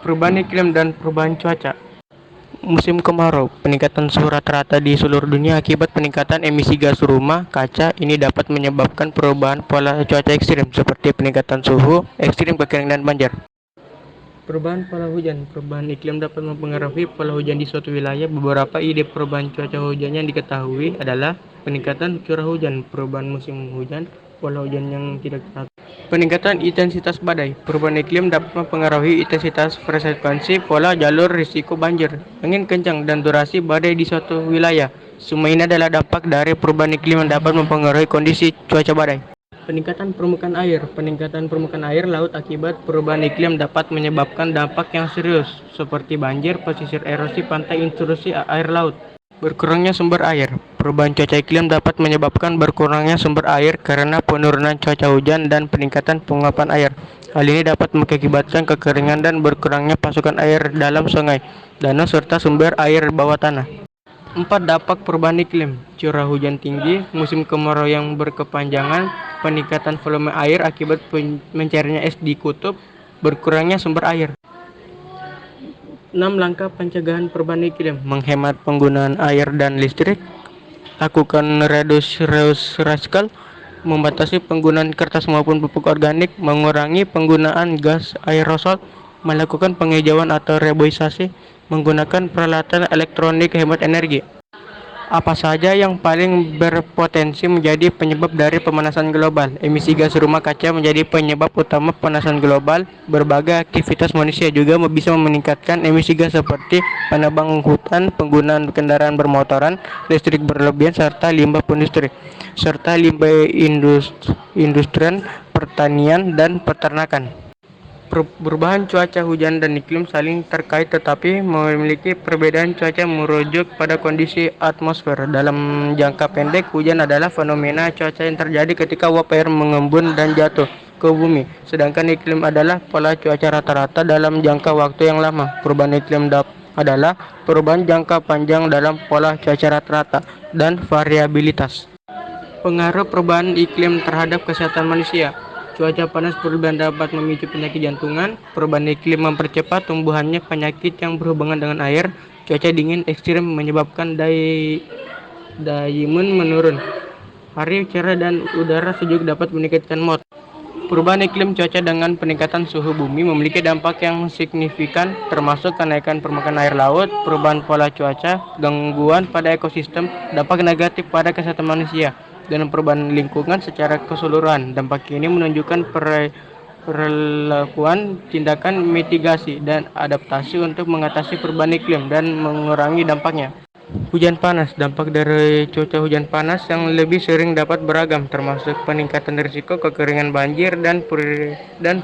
Perubahan iklim dan perubahan cuaca. Musim kemarau, peningkatan suhu rata-rata di seluruh dunia akibat peningkatan emisi gas rumah kaca ini dapat menyebabkan perubahan pola cuaca ekstrim seperti peningkatan suhu ekstrim, kekeringan, dan banjir. Perubahan pola hujan. Perubahan iklim dapat mempengaruhi pola hujan di suatu wilayah. Beberapa ide perubahan cuaca hujan yang diketahui adalah peningkatan curah hujan, perubahan musim hujan, pola hujan yang tidak teratur. Peningkatan intensitas badai. Perubahan iklim dapat mempengaruhi intensitas, frekuensi, pola jalur risiko banjir, angin kencang, dan durasi badai di suatu wilayah. Semua ini adalah dampak dari perubahan iklim yang dapat mempengaruhi kondisi cuaca badai. Peningkatan permukaan air. Peningkatan permukaan air laut akibat perubahan iklim dapat menyebabkan dampak yang serius, seperti banjir, pesisir, erosi pantai, intrusi air laut. Berkurangnya sumber air. Perubahan cuaca iklim dapat menyebabkan berkurangnya sumber air karena penurunan cuaca hujan dan peningkatan penguapan air. Hal ini dapat mengakibatkan kekeringan dan berkurangnya pasokan air dalam sungai, danau, serta sumber air bawah tanah. 4. Dampak perubahan iklim. Curah hujan tinggi, musim kemarau yang berkepanjangan, peningkatan volume air akibat mencarinya es di kutub, berkurangnya sumber air. 6. Langkah pencegahan perubahan iklim. Menghemat penggunaan air dan listrik, lakukan reduksi recycle, membatasi penggunaan kertas maupun pupuk organik, mengurangi penggunaan gas aerosol, melakukan penghijauan atau reboisasi, menggunakan peralatan elektronik hemat energi. Apa saja yang paling berpotensi menjadi penyebab dari pemanasan global? Emisi gas rumah kaca menjadi penyebab utama pemanasan global. Berbagai aktivitas manusia juga bisa meningkatkan emisi gas seperti penebang hutan, penggunaan kendaraan bermotoran, listrik berlebihan, serta limbah industri, industrian, pertanian, dan peternakan. Perubahan cuaca hujan dan iklim saling terkait tetapi memiliki perbedaan. Cuaca merujuk pada kondisi atmosfer. Dalam jangka pendek, hujan adalah fenomena cuaca yang terjadi ketika uap air mengembun dan jatuh ke bumi. Sedangkan iklim adalah pola cuaca rata-rata dalam jangka waktu yang lama. Perubahan iklim adalah perubahan jangka panjang dalam pola cuaca rata-rata dan variabilitas. Pengaruh perubahan iklim terhadap kesehatan manusia. Cuaca panas berlebihan dapat memicu penyakit jantungan. Perubahan iklim mempercepat tumbuhannya penyakit yang berhubungan dengan air. Cuaca dingin ekstrim menyebabkan daya imun menurun. Hari cerah dan udara sejuk dapat meningkatkan mood. Perubahan iklim cuaca dengan peningkatan suhu bumi memiliki dampak yang signifikan, termasuk kenaikan permukaan air laut, perubahan pola cuaca, gangguan pada ekosistem, dampak negatif pada kesehatan manusia, dan perubahan lingkungan secara keseluruhan. Dampak ini menunjukkan perlakuan tindakan mitigasi dan adaptasi untuk mengatasi perubahan iklim dan mengurangi dampaknya. Hujan panas. Dampak dari cuaca hujan panas yang lebih sering dapat beragam, termasuk peningkatan risiko kekeringan, banjir, dan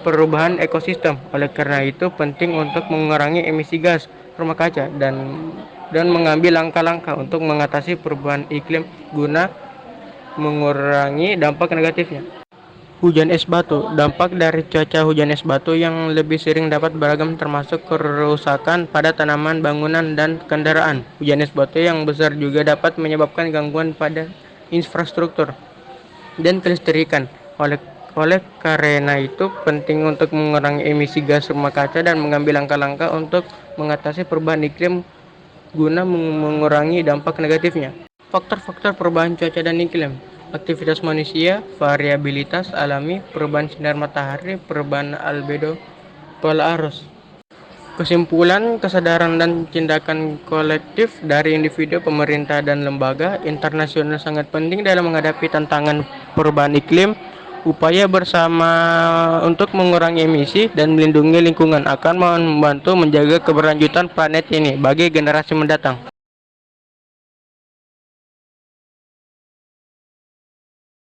perubahan ekosistem. Oleh karena itu, penting untuk mengurangi emisi gas rumah kaca dan mengambil langkah-langkah untuk mengatasi perubahan iklim guna mengurangi dampak negatifnya. Hujan es batu. Dampak dari cuaca hujan es batu yang lebih sering dapat beragam, termasuk kerusakan pada tanaman, bangunan, dan kendaraan. Hujan es batu yang besar juga dapat menyebabkan gangguan pada infrastruktur dan kelistrikan. Oleh karena itu, penting untuk mengurangi emisi gas rumah kaca dan mengambil langkah-langkah untuk mengatasi perubahan iklim guna mengurangi dampak negatifnya. Faktor-faktor perubahan cuaca dan iklim. Aktivitas manusia, variabilitas alami, perubahan sinar matahari, perubahan albedo, pola arus. Kesimpulan, kesadaran dan tindakan kolektif dari individu, pemerintah, dan lembaga internasional sangat penting dalam menghadapi tantangan perubahan iklim. Upaya bersama untuk mengurangi emisi dan melindungi lingkungan akan membantu menjaga keberlanjutan planet ini bagi generasi mendatang.